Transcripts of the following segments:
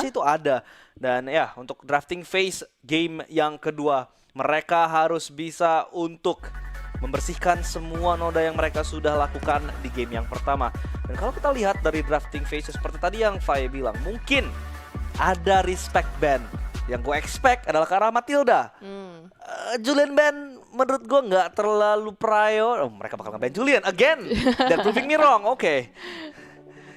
sih itu ada. Dan ya untuk drafting phase game yang kedua, mereka harus bisa untuk membersihkan semua noda yang mereka sudah lakukan di game yang pertama. Dan kalau kita lihat dari drafting phase seperti tadi yang Faye bilang, mungkin ada respect ban. Yang gue expect adalah ke arah Matilda. Julian ban menurut gue nggak terlalu prior. Oh, mereka bakal nge-ban Julian again. Dan proving me wrong. Oke.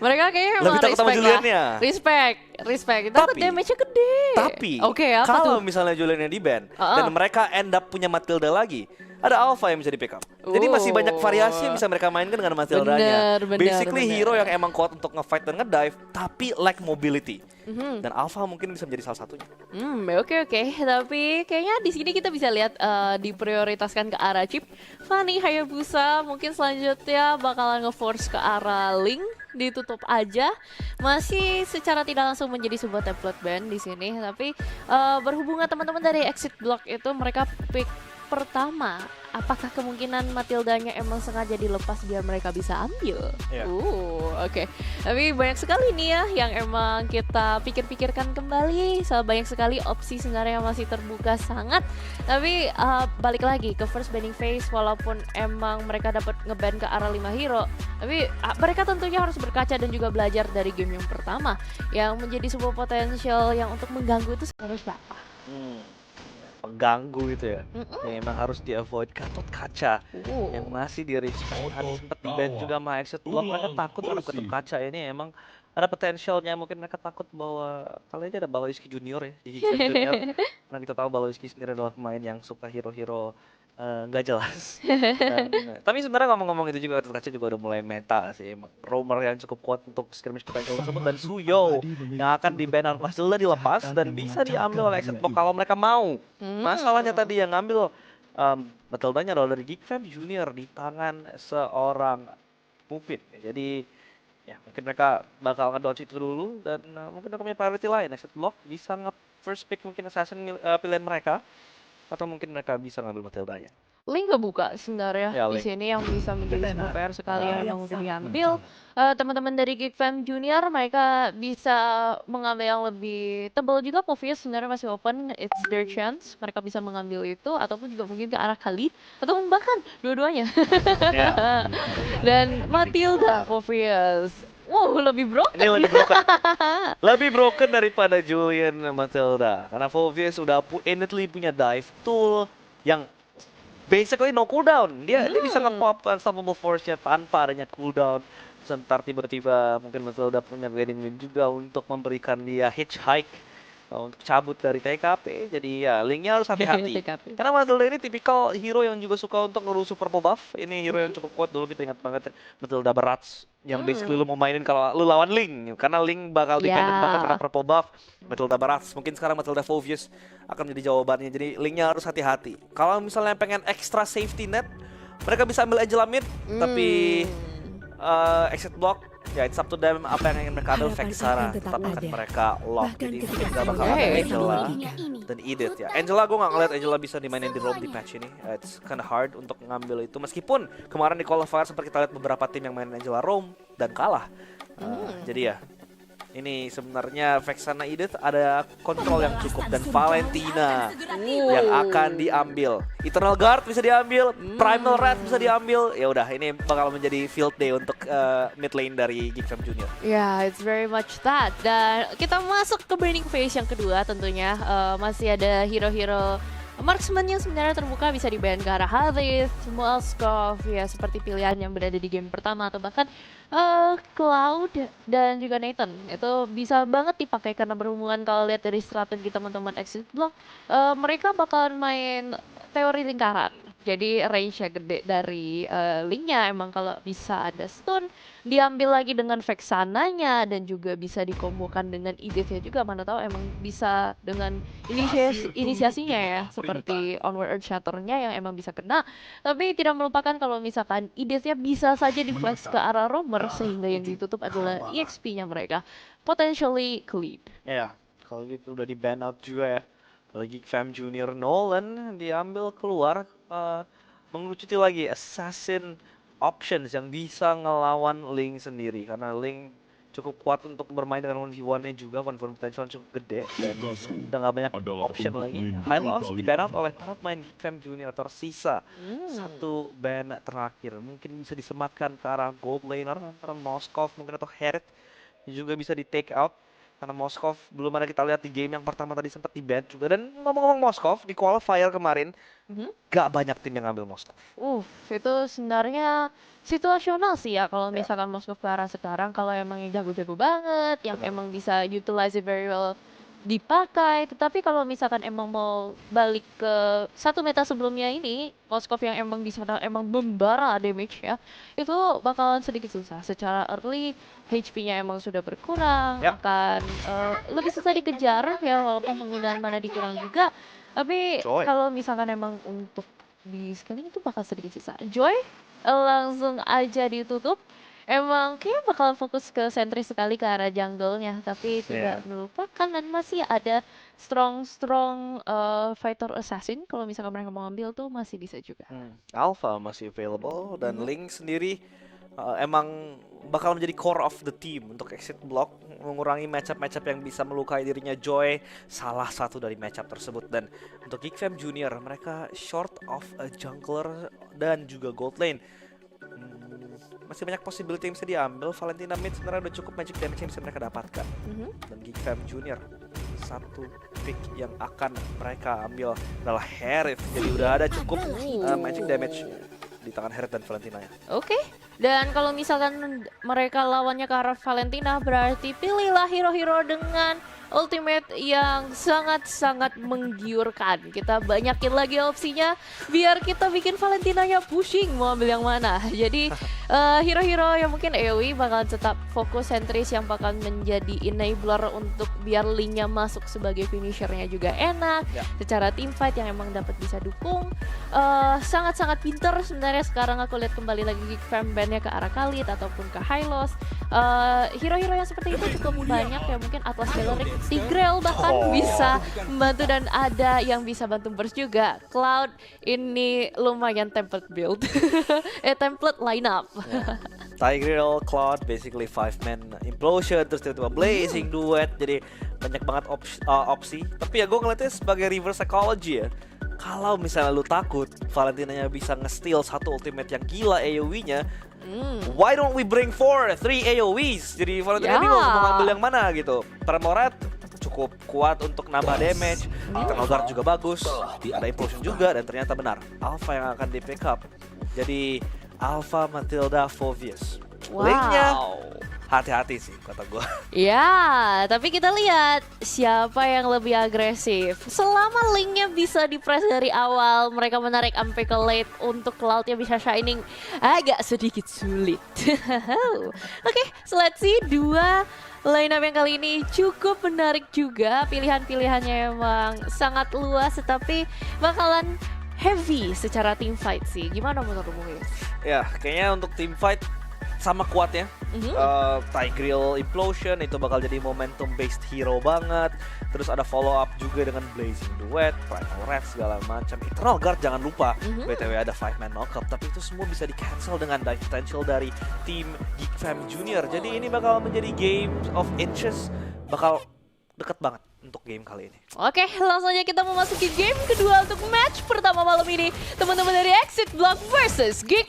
Mereka kayaknya Lebih emang takut sama respect Juliannya. lah. Respect. Takut damage-nya gede. Tapi Oke, apa kalau tuh? misalnya Juliannya di ban dan mereka end up punya Matilda lagi, ada Alpha yang bisa di pick up. Jadi masih banyak variasi yang bisa mereka mainkan dengan Matildanya. Basically hero yang emang kuat untuk nge-fight dan nge-dive, tapi lack mobility. Dan Alpha mungkin bisa menjadi salah satunya. Oke. Tapi kayaknya di sini kita bisa lihat diprioritaskan ke arah chip. Fanny Hayabusa mungkin selanjutnya bakalan nge-force ke arah Link, ditutup aja. Masih secara tidak langsung menjadi sebuah template ban di sini, tapi berhubungan teman-teman dari exit block itu mereka pick pertama, apakah kemungkinan Matildanya emang sengaja dilepas biar mereka bisa ambil? Iya. Oke. Tapi banyak sekali nih ya yang emang kita pikir-pikirkan kembali. Banyak sekali opsi sebenarnya masih terbuka sangat. Tapi balik lagi ke first banning phase, walaupun emang mereka dapat ngeban ke arah 5 hero, tapi mereka tentunya harus berkaca dan juga belajar dari game yang pertama. Yang menjadi sebuah potensial yang untuk mengganggu itu harus apa? Pengganggu itu ya, yang emang harus di avoid. Gatot Kaca yang masih di respect, sempat di ban juga sama exit block. Mereka takut terhadap Gatot Kaca ini, emang ada potensialnya. Mungkin mereka takut bahwa kali aja ada Baloiski Junior ya di Geekfam Junior, karena kita tahu Baloiski sendiri adalah pemain yang suka hero-hero nggak jelas. Tapi sebenarnya ngomong-ngomong itu juga, Gatot Kaca juga udah mulai meta sih. Roamer yang cukup kuat untuk skirmish potential tersebut, dan Suyo yang akan di ban pas sudah dilepas dan bisa diambil oleh exit block kalau mereka mau. Masalahnya tadi yang ngambil Matildanya adalah dari Geekfam Junior di tangan seorang Mufin. Jadi ya mungkin mereka bakal ngedodge itu dulu, dan mungkin mereka punya priority lain. Exit block bisa nge-first pick mungkin assassin pilihan mereka, atau mungkin mereka bisa ngambil Matildanya. Link kebuka sebenarnya Ya, di Link. sini yang bisa menjadi sebuah PR sekali yang udah diambil. Teman-teman dari Geekfam Junior mereka bisa mengambil yang lebih tebal juga. Povius sebenarnya masih open, it's their chance. Mereka bisa mengambil itu ataupun juga mungkin ke arah Khalid atau bahkan dua-duanya. Dan Matilda Povius. Wow, lebih broken. Ini lebih broken. Lebih broken daripada Julian Matilda. Karena Volvius sudah innately punya dive tool yang basically no cooldown. Dia bisa nge-pop unstoppable force-nya tanpa adanya cooldown. Sebentar tiba-tiba mungkin Matilda punya wedding win juga untuk memberikan dia hitchhike untuk cabut dari TKP. Jadi ya Linknya harus hati-hati. TKP. Karena Matilda ini tipikal hero yang juga suka untuk ngerusuh purple buff. Ini hero yang cukup kuat, dulu kita ingat banget Matilda Barats yang basically lu mau mainin kalau lu lawan Link, karena Link bakal dependent banget terhadap purple buff. Matilda Barats, mungkin sekarang Matilda Volvius akan menjadi jawabannya. Jadi Linknya harus hati-hati. Kalau misalnya pengen extra safety net, mereka bisa ambil Angela mid, tapi exit block ya it's up to them apa yang ingin mereka ambil. Vexara tetap akan mereka lock, jadi mungkin gak bakal ada Angela dan Edith ya. Angela gue gak ngeliat Angela bisa dimainin di roam di patch ini. It's kinda hard untuk ngambil itu, meskipun kemarin di qualifier seperti kita lihat beberapa tim yang mainin Angela roam dan kalah. Jadi ya ini sebenarnya Vexana Edith ada kontrol yang cukup, dan Valentina yang akan diambil. Eternal Guard bisa diambil, Primal Red bisa diambil. Ya udah, ini bakal menjadi field day untuk mid lane dari Geekfam Junior. Ya, it's very much that. Dan kita masuk ke burning phase yang kedua tentunya. Masih ada hero-hero marksman yang sebenarnya terbuka, bisa di-ban ke arah Harith, Moskov, ya seperti pilihan yang berada di game pertama, atau bahkan Cloud dan juga Nathan. Itu bisa banget dipakai karena berhubungan kalau lihat dari strategi teman-teman exit block, mereka bakalan main teori lingkaran. Jadi range-nya gede dari Linknya, emang kalau bisa ada stun, diambil lagi dengan Vexananya, dan juga bisa dikombokan dengan Edith-nya juga. Mana tahu emang bisa dengan inisiasinya ya, seperti Onward Earth Shatter-nya yang emang bisa kena. Tapi tidak melupakan kalau misalkan Edith-nya bisa saja di-flash ke arah Roamer, sehingga yang ditutup adalah EXP-nya mereka. Potentially clean. Ya, kalau gitu udah di-ban out juga ya. Lagi Geekfam Junior, Nolan diambil keluar, mengerucuti lagi assassin options yang bisa ngelawan Link sendiri, karena Link cukup kuat untuk bermain dengan 1v1-nya juga, 1v1 potential cukup gede dan udah nggak banyak option lagi. High loss di-ban out oleh para pemain Geek Junior, tersisa satu ban terakhir. Mungkin bisa disematkan ke arah gold laner antara Moskov mungkin atau Herit juga bisa di take out. Karena Moskov belum ada kita lihat di game yang pertama tadi sempat di-ban juga. Dan ngomong-ngomong Moskov, di qualifier kemarin gak banyak tim yang ngambil Moskov. Itu sebenarnya situasional sih ya kalau misalkan Moskov ke arah sekarang, kalau emang yang jago-jago banget, yang emang bisa utilize it very well dipakai. Tetapi kalau misalkan emang mau balik ke satu meta sebelumnya ini, Moskov yang emang di sana emang membara damage ya, itu bakalan sedikit susah. Secara early HP-nya emang sudah berkurang, akan lebih susah dikejar ya, walaupun penggunaan mana dikurang juga. Tapi kalau misalkan emang untuk di scaling itu bakal sedikit susah. Joy langsung aja ditutup. Emang kayaknya bakal fokus ke sentry sekali ke arah jungle-nya, tapi tidak melupakan dan masih ada strong fighter assassin. Kalau misalkan mereka mau ambil tuh masih bisa juga. Alpha masih available dan Link sendiri emang bakal menjadi core of the team untuk exit block, mengurangi matchup-matchup yang bisa melukai dirinya. Joy salah satu dari matchup tersebut. Dan untuk Geek Junior, mereka short of a jungler dan juga gold lane. Masih banyak possibility yang bisa diambil. Valentina mid sebenarnya udah cukup magic damage yang bisa mereka dapatkan. Dan Geek Junior, satu pick yang akan mereka ambil adalah Herith. Jadi udah ada cukup magic damage di tangan Herith dan Valentina ya. Oke. Dan kalau misalkan mereka lawannya ke arah Valentina, berarti pilihlah hero-hero dengan ultimate yang sangat-sangat menggiurkan. Kita banyakin lagi opsinya biar kita bikin Valentinanya pushing mau ambil yang mana. Jadi hero-hero yang mungkin AoE bakal tetap fokus sentris yang bakal menjadi enabler untuk biar Linknya masuk sebagai finishernya juga enak. Secara teamfight yang emang dapat bisa dukung. Sangat-sangat pinter sebenarnya. Sekarang aku lihat kembali lagi Geek Fam bandnya ke arah Khalid ataupun ke Hylos. Hero-hero yang seperti itu cukup banyak ya, mungkin Atlas Galeric, Tigreal bahkan bisa membantu, dan ada yang bisa bantu burst juga. Cloud ini lumayan template build. Template lineup. Tigreal, Cloud, basically 5-man implosion, terus tiba-tiba blazing duet, jadi banyak banget opsi. Tapi ya gue ngeliatnya sebagai reverse psychology ya. Kalau misalnya lu takut Valentinanya bisa nge-steal satu ultimate yang gila AoE-nya, why don't we bring 3 AoEs? Jadi Valentina bingung mau ngambil yang mana gitu. Tremoret cukup kuat untuk nambah damage, Eternal Guard juga bagus, ada implosion juga, dan ternyata benar Alpha yang akan di pick up. Jadi Alpha Matilda Phoveus. Linknya hati-hati sih kata gue. Ya, tapi kita lihat siapa yang lebih agresif. Selama Linknya bisa di-press dari awal, mereka menarik sampai ke late untuk Cloud-nya bisa shining agak sedikit sulit. Oke, so let's see. Dua lineup yang kali ini cukup menarik juga. Pilihan-pilihannya emang sangat luas, tetapi bakalan heavy secara team fight sih. Gimana menurutmu ya? Ya, kayaknya untuk team fight sama kuatnya. Tigreal Implosion itu bakal jadi momentum based hero banget. Terus ada follow up juga dengan Blazing Duet, Primal Red segala macam. Eternal Guard jangan lupa. BTW ada 5-man knockup, tapi itu semua bisa di cancel dengan dive potential dari tim Geek Junior. Jadi ini bakal menjadi game of inches, bakal deket banget untuk game kali ini. Oke, langsung aja kita memasuki game kedua untuk match pertama malam ini. Teman-teman dari Exit Block versus Geek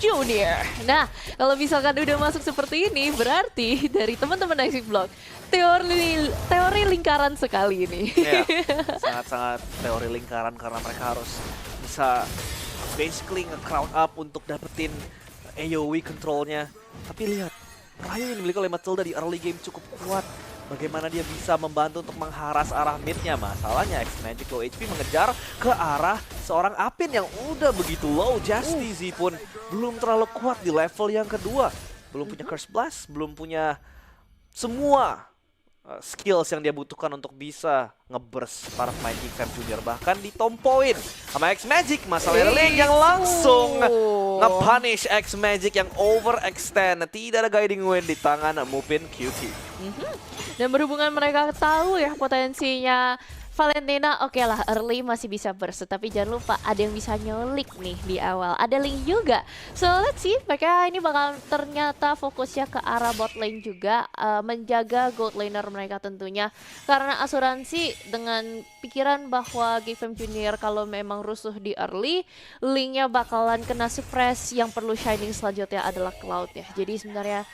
Junior. Nah, kalau misalkan udah masuk seperti ini, berarti dari teman-teman Exit Block, teori lingkaran sekali ini. Ya, sangat-sangat teori lingkaran karena mereka harus bisa basically nge-crowd up untuk dapetin AoE controlnya. Tapi lihat, Rayo yang dimiliki oleh Matilda di early game cukup kuat. Bagaimana dia bisa membantu untuk mengharas arah midnya. Masalahnya X-Magic low HP mengejar ke arah seorang Apin yang udah begitu low. Justice pun belum terlalu kuat di level yang kedua. Belum punya Curse Blast, belum punya semua skills yang dia butuhkan untuk bisa ngeburst para pemain Geek Junior. Bahkan ditompoin sama X-Magic. Masalahnya Link yang langsung nge-punish X-Magic yang overextend. Tidak ada guiding wind di tangan Mupin QT. Dan berhubungan mereka tahu ya potensinya Valentina oke lah early masih bisa burst, tapi jangan lupa ada yang bisa nyulik nih di awal. Ada Link juga. So let's see, mereka ini bakal ternyata fokusnya ke arah bot lane juga, menjaga gold laner mereka tentunya. Karena asuransi dengan pikiran bahwa GFM Junior kalau memang rusuh di early, Linknya bakalan kena suppress, yang perlu shining selanjutnya adalah Cloud ya. Jadi sebenarnya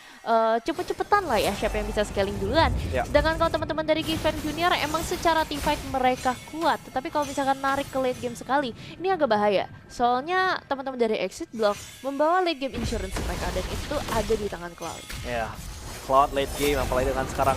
cepet-cepetan lah ya siapa yang bisa scaling duluan. Ya. Dengan kalau teman-teman dari GFM Junior emang secara teamfight mereka kuat, tetapi kalau misalkan narik ke late game sekali, ini agak bahaya. Soalnya teman-teman dari Exit Block membawa late game insurance mereka, dan itu ada di tangan Cloud. Ya, Cloud late game, apalagi dengan sekarang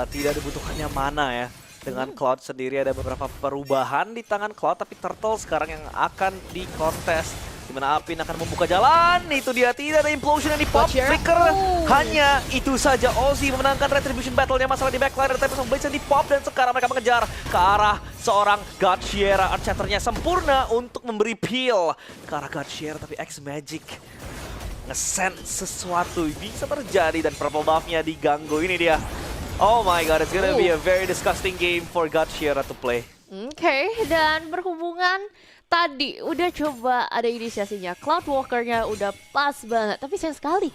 tidak dibutuhkannya mana ya. Dengan Cloud sendiri ada beberapa perubahan di tangan Cloud, tapi Turtle sekarang yang akan dikontes. Dimana Apin akan membuka jalan, itu dia, tidak ada implosion yang di-pop, Flicker hanya itu saja. Ozzy memenangkan Retribution Battle-nya, masalah di backline, ada Tempest of Blades yang di-pop, dan sekarang mereka mengejar ke arah seorang God Sierra. Earthshatternya sempurna untuk memberi peel ke arah God Sierra, tapi X-Magic nge-send sesuatu bisa terjadi, dan purple buff-nya diganggu. Ini dia. Oh my god, it's gonna be a very disgusting game for God Sierra to play. Oke, dan berhubungan tadi udah coba ada inisiasinya, Cloud Walker-nya udah pas banget, tapi sayang sekali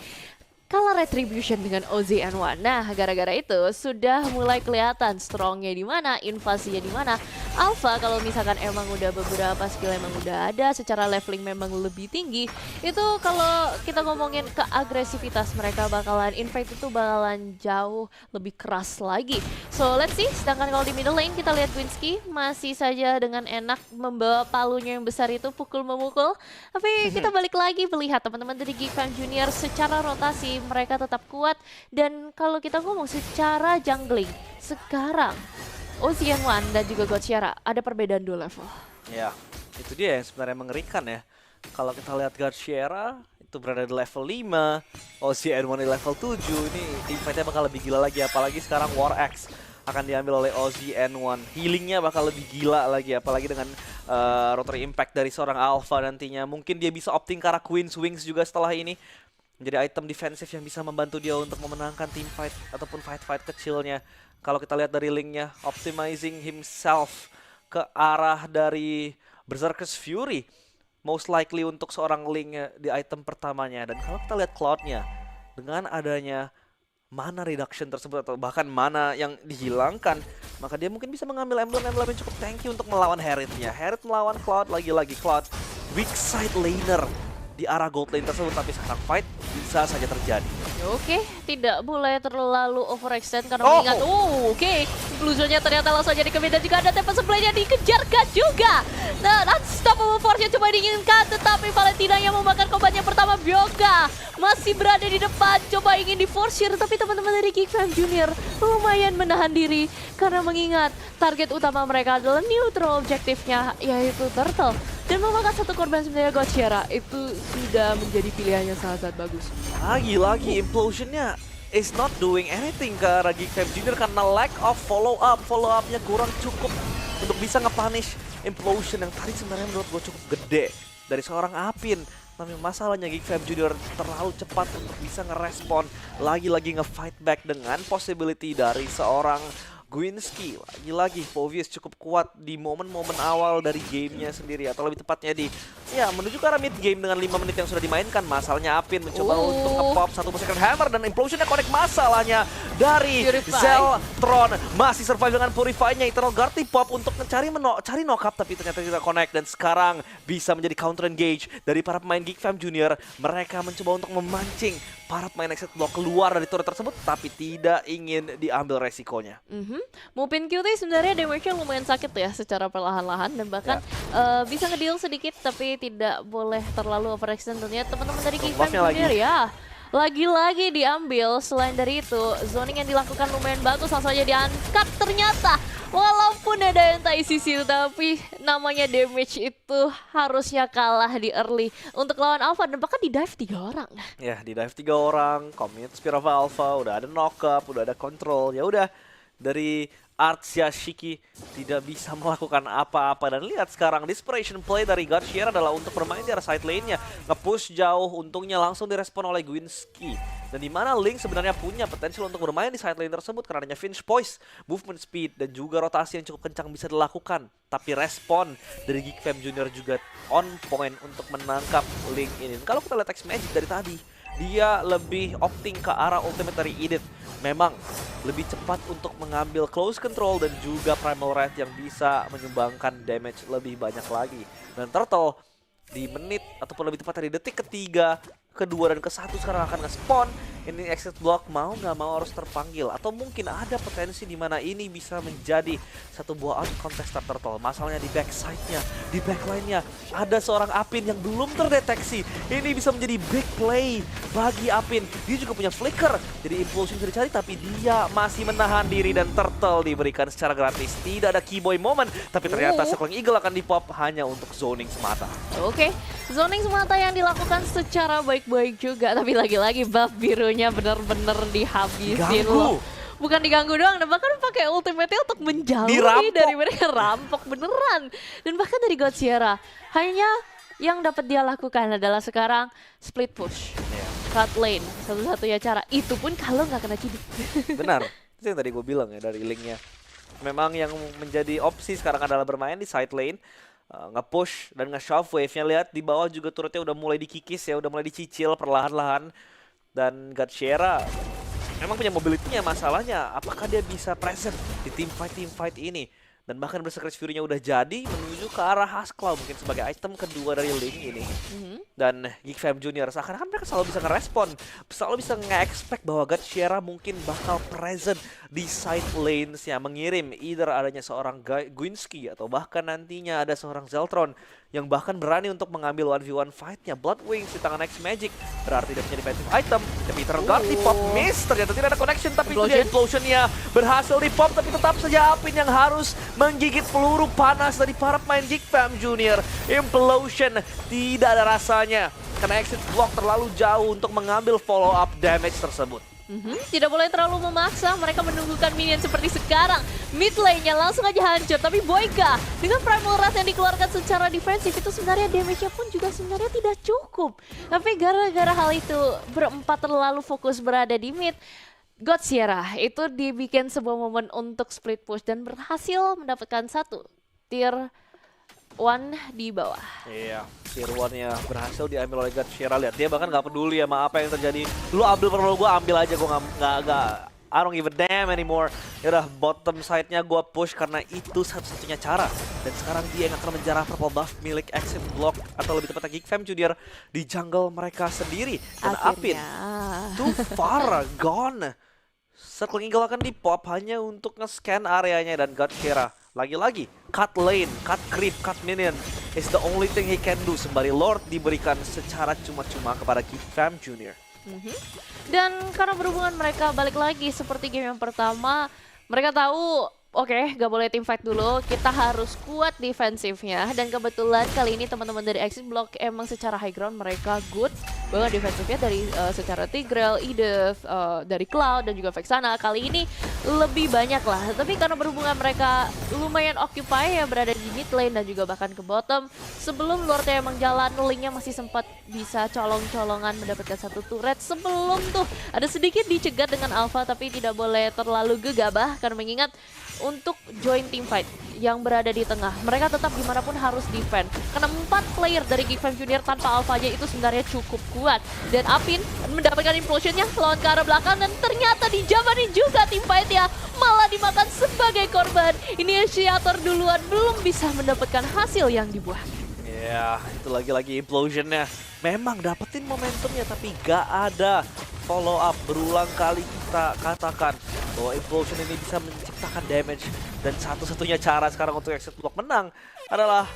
kalah Retribution dengan OZN1. Nah, gara-gara itu sudah mulai kelihatan strongnya di mana, invasinya di mana. Alpha kalau misalkan emang udah beberapa skill emang udah ada, secara leveling memang lebih tinggi, itu kalau kita ngomongin ke agresivitas mereka bakalan invade itu bakalan jauh lebih keras lagi. So let's see, sedangkan kalau di middle lane kita lihat Gwinsky masih saja dengan enak membawa palunya yang besar itu pukul memukul. Tapi kita balik lagi melihat teman-teman dari GFM Junior secara rotasi mereka tetap kuat, dan kalau kita ngomong secara jungling sekarang OZN1 dan juga God Sierra ada perbedaan 2 level. Ya, itu dia yang sebenarnya mengerikan ya. Kalau kita lihat God Sierra itu berada di level 5, OZN1 di level 7, ini teamfightnya bakal lebih gila lagi, apalagi sekarang War Axe akan diambil oleh OZN1. Healingnya bakal lebih gila lagi, apalagi dengan rotary impact dari seorang Alpha nantinya. Mungkin dia bisa opting ke arah Queen's Wings juga setelah ini. Menjadi item defensif yang bisa membantu dia untuk memenangkan team fight ataupun fight-fight kecilnya. Kalau kita lihat dari Linknya, optimizing himself ke arah dari Berserker's Fury. Most likely untuk seorang Link di item pertamanya. Dan kalau kita lihat Cloud-nya, dengan adanya mana reduction tersebut atau bahkan mana yang dihilangkan, maka dia mungkin bisa mengambil emblem-emblem yang cukup tanky untuk melawan Herald-nya. Herald melawan Cloud, lagi-lagi Cloud weak side laner di arah gold lane tersebut, tapi sekarang fight bisa saja terjadi. Oke, tidak boleh terlalu overextend karena mengingat inclusionnya ternyata langsung jadi kemudian juga ada Tempest Blade-nya dikejarkan juga. Nah, unstoppable force yang coba diinginkan, tetapi Valentina yang membakar korban yang pertama. Byoka masih berada di depan, coba ingin di-force, tapi teman-teman dari GFM Junior lumayan menahan diri karena mengingat target utama mereka adalah neutral objektifnya, yaitu Turtle. Dan memakan satu korban sebenarnya God Sierra itu sudah menjadi pilihannya sangat-sangat bagus. Lagi-lagi implosionnya is not doing anything ke arah GFM Junior karena lack of follow-up-nya kurang cukup untuk bisa nge-punish implosion yang tadi sebenarnya menurut gue cukup gede dari seorang Apin. Tapi masalahnya GFM Junior terlalu cepat untuk bisa ngerespon, lagi-lagi nge-fight back dengan possibility dari seorang Gwinsky. Lagi-lagi Povius cukup kuat di momen-momen awal dari gamenya sendiri, atau lebih tepatnya di menuju ke arah mid game dengan 5 menit yang sudah dimainkan. Masalahnya Apin mencoba untuk nge-pop satu Secret Hammer dan implosionnya connect. Masalahnya dari Zeltron masih survive dengan Purify-nya. Eternal Guard pop untuk mencari cari knock-up, tapi ternyata tidak connect, dan sekarang bisa menjadi counter engage dari para pemain GFM Junior. Mereka mencoba untuk memancing para pemain Exit Block keluar dari turret tersebut, tapi tidak ingin diambil resikonya. Mupin QT sebenarnya damage-nya lumayan sakit ya secara perlahan-lahan, dan bahkan bisa ngedeal sedikit tapi tidak boleh terlalu overextend tentunya. Teman-teman dari GFM Junior ya lagi-lagi diambil. Selain dari itu, zoning yang dilakukan lumayan bagus, langsung aja diangkat ternyata. Walaupun ada yang tai sisi, tapi namanya damage itu harusnya kalah di early untuk lawan Alpha, dan bahkan di dive 3 orang. Ya, di dive 3 orang, commit Spear of Alpha, udah ada knock up, udah ada control. Ya udah, dari Artsya Shiki tidak bisa melakukan apa-apa. Dan lihat sekarang, desperation play dari Godsierra adalah untuk bermain di arah side lane-nya. Nge-push jauh, untungnya langsung direspon oleh Gwinsky. Dan dimana Link sebenarnya punya potensial untuk bermain di side lane tersebut karena adanya Finch Poise, movement speed, dan juga rotasi yang cukup kencang bisa dilakukan. Tapi respon dari Geek Fam Junior juga on point untuk menangkap Link ini. Dan kalau kita lihat X-Magic dari tadi, dia lebih opting ke arah ultimate dari Edith. Memang lebih cepat untuk mengambil close control dan juga primal red yang bisa menyumbangkan damage lebih banyak lagi. Dan Turtle di menit ataupun lebih tepatnya di detik ketiga, kedua, dan ke-1 sekarang akan nge-spawn. Ini exit block mau nggak mau harus terpanggil. Atau mungkin ada potensi di mana ini bisa menjadi satu buah out contested Turtle. Masalahnya di backside-nya, di backline-nya ada seorang Apin yang belum terdeteksi. Ini bisa menjadi big play bagi Apin. Dia juga punya flicker, jadi implosion bisa dicari, tapi dia masih menahan diri dan Turtle diberikan secara gratis. Tidak ada keyboy moment, tapi ternyata Circling Eagle akan dipop hanya untuk zoning semata. Oke, zoning semata yang dilakukan secara baik-baik juga, tapi lagi-lagi buff birunya benar-benar dihabisin loh. Bukan diganggu doang, dan bahkan pakai ultimate-nya untuk menjauhi dari mereka, rampok beneran. Dan bahkan dari Godsierra, hanya yang dapat dia lakukan adalah sekarang split push, cut lane, satu-satunya cara. Itu pun kalau nggak kena cibik. Benar, itu yang tadi gue bilang ya dari Link-nya. Memang yang menjadi opsi sekarang adalah bermain di side lane, nge-push dan nge-shove wave-nya. Lihat di bawah juga turretnya udah mulai dikikis ya, udah mulai dicicil perlahan-lahan. Dan Godsierra memang punya mobility-nya, masalahnya apakah dia bisa present di team fight ini. Dan bahkan Berserker Fury-nya udah jadi menuju ke arah Haskell mungkin sebagai item kedua dari Link ini. Dan Geek Fam Junior seakan-akan mereka selalu bisa ngerespon, selalu bisa nge-expect bahwa Godsierra mungkin bakal present di side lanes-nya, mengirim either adanya seorang Gwinsky atau bahkan nantinya ada seorang Zeltron yang bahkan berani untuk mengambil 1v1 fight-nya. Bloodwings di tangan X-Magic berarti dia punya defensive item, tapi terguard di pop miss, ternyata tidak ada connection, tapi itu dia implosion-nya berhasil di pop, tapi tetap saja Apin yang harus menggigit peluru panas dari para pemain Geek Fam Junior. Implosion tidak ada rasanya karena exit block terlalu jauh untuk mengambil follow up damage tersebut. Tidak boleh terlalu memaksa, mereka menunggukan minion seperti sekarang. Mid lane-nya langsung aja hancur, tapi Boyka dengan primal wrath yang dikeluarkan secara defensif itu sebenarnya damage-nya pun juga sebenarnya tidak cukup. Tapi gara-gara hal itu berempat terlalu fokus berada di mid, Godsierra itu dibikin sebuah momen untuk split push dan berhasil mendapatkan satu tier 1 di bawah. Iya, tier 1-nya berhasil diambil oleh Godsierra. Lihat, dia bahkan nggak peduli sama apa yang terjadi. Lu ambil perlu gue ambil aja, gue nggak I don't give a damn anymore. Yaudah, bottom side-nya gue push karena itu satu-satunya cara. Dan sekarang dia yang akan menjarah purple buff milik Exit Block atau lebih tepatnya Geek Fam Junior di jungle mereka sendiri. Dan Apin too far gone. Circling Eagle akan dipop hanya untuk nge-scan areanya, dan Godsierra lagi-lagi cut lane, cut creep, cut minion is the only thing he can do sembari Lord diberikan secara cuma-cuma kepada Geek Fam Junior. Dan karena berhubungan mereka balik lagi seperti game yang pertama, mereka tahu oke, gak boleh team fight dulu, kita harus kuat defensifnya. Dan kebetulan kali ini teman-teman dari Exit Block emang secara high ground mereka good banget defensifnya dari secara Tigreal, Edith, dari Cloud dan juga Vexana. Kali ini lebih banyak lah, tapi karena berhubungan mereka lumayan occupy ya berada di mid lane dan juga bahkan ke bottom. Sebelum Lordnya emang jalan, Linknya masih sempat bisa colong-colongan mendapatkan satu turret. Sebelum tuh ada sedikit dicegat dengan Alpha, tapi tidak boleh terlalu gegabah karena mengingat untuk join team fight yang berada di tengah, mereka tetap gimana pun harus defend. Karena 4 player dari Geek Fam Junior tanpa Alpha aja itu sebenarnya cukup kuat. Dan Apin mendapatkan implosionnya lawan ke arah belakang, dan ternyata dijabanin juga team fight ya, malah dimakan sebagai korban. Initiator duluan belum bisa mendapatkan hasil yang dibuat. Ya, itu lagi-lagi implosionnya. Memang dapetin momentumnya tapi gak ada follow up. Berulang kali kita katakan bahwa implosion ini bisa menciptakan damage, dan satu-satunya cara sekarang untuk Exit Block menang adalah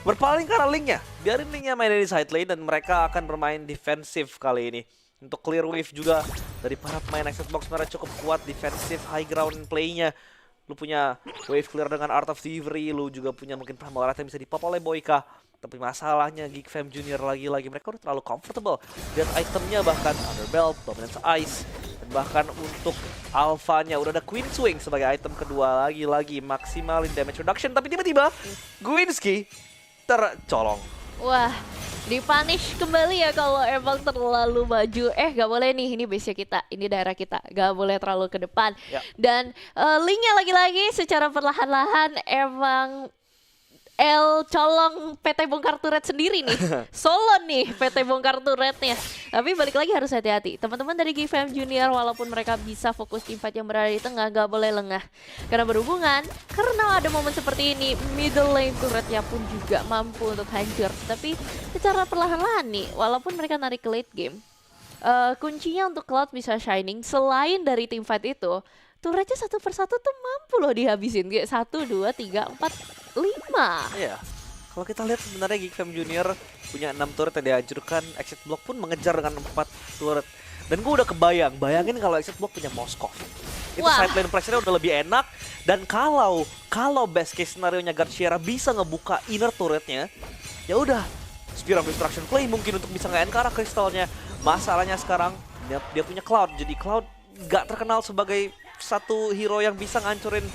berpaling ke arah Link-nya. Biarin Link-nya main di side lane dan mereka akan bermain defensif kali ini. Untuk clear wave juga dari para pemain Exit Block sebenarnya cukup kuat defensif high ground play-nya. Lu punya wave clear dengan Art of Thievery, lu juga punya mungkin Primal Wrath yang bisa dipop oleh Boyka. Tapi masalahnya Geek Fam Junior lagi-lagi mereka udah terlalu comfortable. Lihat itemnya bahkan Underbelt, Dominance Ice, dan Bahkan untuk alfanya udah ada Queen Swing sebagai item kedua, lagi-lagi maksimalin damage reduction. Tapi tiba-tiba Guinsky tercolong. Wah, dipunish kembali ya kalau emang terlalu maju. Gak boleh nih, ini base-nya kita, ini daerah kita, gak boleh terlalu ke depan. Ya. Dan linknya lagi-lagi secara perlahan-lahan emang colong PT bongkar turret sendiri nih. Solo nih PT bongkar turretnya. Tapi balik lagi harus hati-hati. Teman-teman dari GFM Junior walaupun mereka bisa fokus teamfight yang berada di tengah, gak boleh lengah. Karena berhubungan, karena ada momen seperti ini, middle lane turretnya pun juga mampu untuk hancur. Tapi secara perlahan-lahan nih, walaupun mereka narik ke late game, kuncinya untuk Cloud bisa shining selain dari teamfight itu, turretnya satu persatu tuh mampu loh dihabisin. Kayak 1, 2, 3, 4, 5. Iya. Kalau kita lihat sebenarnya GFM Junior punya 6 turret yang dihancurkan, Exit Block pun mengejar dengan 4 turret. Dan gue udah bayangin kalau Exit Block punya Moskov. Itu side lane pressure-nya udah lebih enak. Dan kalau best case scenario-nya Garciera bisa ngebuka inner turretnya, ya udah Spear of Destruction play mungkin untuk bisa nge-end ke arah kristalnya. Masalahnya sekarang dia punya Cloud, jadi Cloud gak terkenal sebagai satu hero yang bisa ngancurin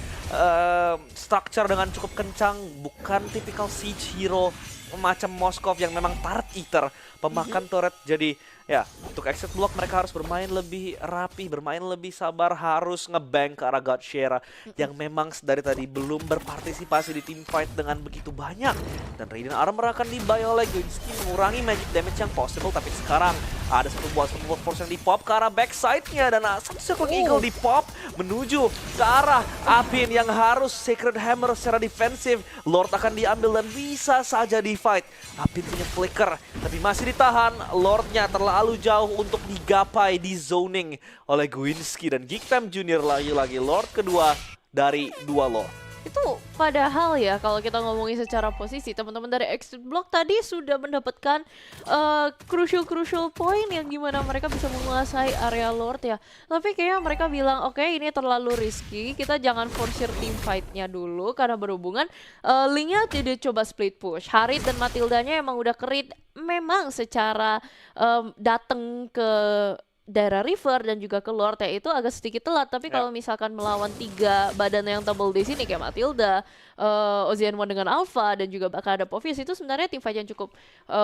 structure dengan cukup kencang. Bukan tipikal siege hero macam Moskov yang memang turret eater, pemakan turret. Jadi ya, untuk exit block mereka harus bermain lebih rapi, bermain lebih sabar, harus ngebank ke arah Garciera yang memang dari tadi belum berpartisipasi di team fight dengan begitu banyak. Dan Radiant Armor akan dibuy oleh Guinsky mengurangi magic damage yang possible. Tapi sekarang ada satu buah support force yang dipop ke arah backside-nya, dan satu Circling Eagle dipop menuju ke arah Apin yang harus Sacred Hammer secara defensif. Lord akan diambil dan bisa saja di fight. Apin punya flicker tapi masih ditahan. Lordnya terlalu jauh untuk digapai, di zoning oleh Guinsky, dan GFM Junior lagi-lagi Lord kedua dari 2 Lord. Itu padahal ya kalau kita ngomongin secara posisi, teman-teman dari Exit Block tadi sudah mendapatkan crucial point yang gimana mereka bisa menguasai area Lord ya. Tapi kayaknya mereka bilang oke, ini terlalu risky, kita jangan force team fight-nya dulu karena berhubungan linknya tidak coba split push. Harit dan Matildanya emang udah kerit memang secara datang ke daerah river dan juga ke Lord ya, itu agak sedikit telat. Tapi kalau misalkan melawan 3 badan yang tebal di sini kayak Matilda, Ocean One dengan Alpha, dan juga bakal ada Povius, itu sebenarnya tim fight yang cukup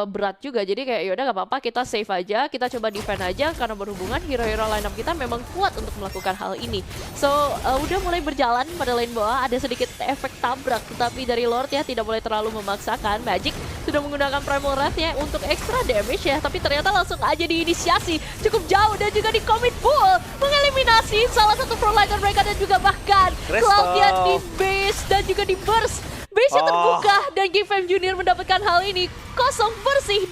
berat juga. Jadi kayak yaudah gak apa-apa, kita save aja, kita coba defend aja karena berhubungan hero-hero lineup kita memang kuat untuk melakukan hal ini. So udah mulai berjalan pada lane bawah, ada sedikit efek tabrak, tetapi dari Lord ya tidak boleh terlalu memaksakan. Magic sudah menggunakan Primal Wrath-nya untuk extra damage ya, tapi ternyata langsung aja diinisiasi cukup jauh dan juga di commit full, mengeliminasi salah satu pro laner mereka, dan juga bahkan Cloud-nya di base dan juga di burst. Base-nya terbuka dan GFM Junior mendapatkan hal ini. Kosong bersih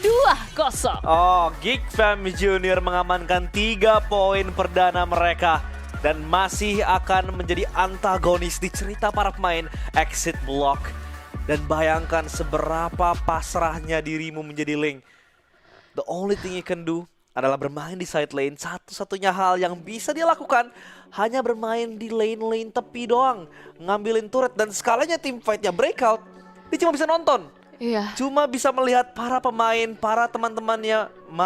2-0. GFM Junior mengamankan 3 poin perdana mereka dan masih akan menjadi antagonis di cerita para pemain Exit Block. Dan bayangkan seberapa pasrahnya dirimu menjadi Link. The only thing you can do adalah bermain di side lane. Satu-satunya hal yang bisa dia lakukan hanya bermain di lane-lane tepi doang, ngambilin turret. Dan skalanya tim fight-nya breakout, dia cuma bisa nonton. Iya. Cuma bisa melihat para pemain, para teman-temannya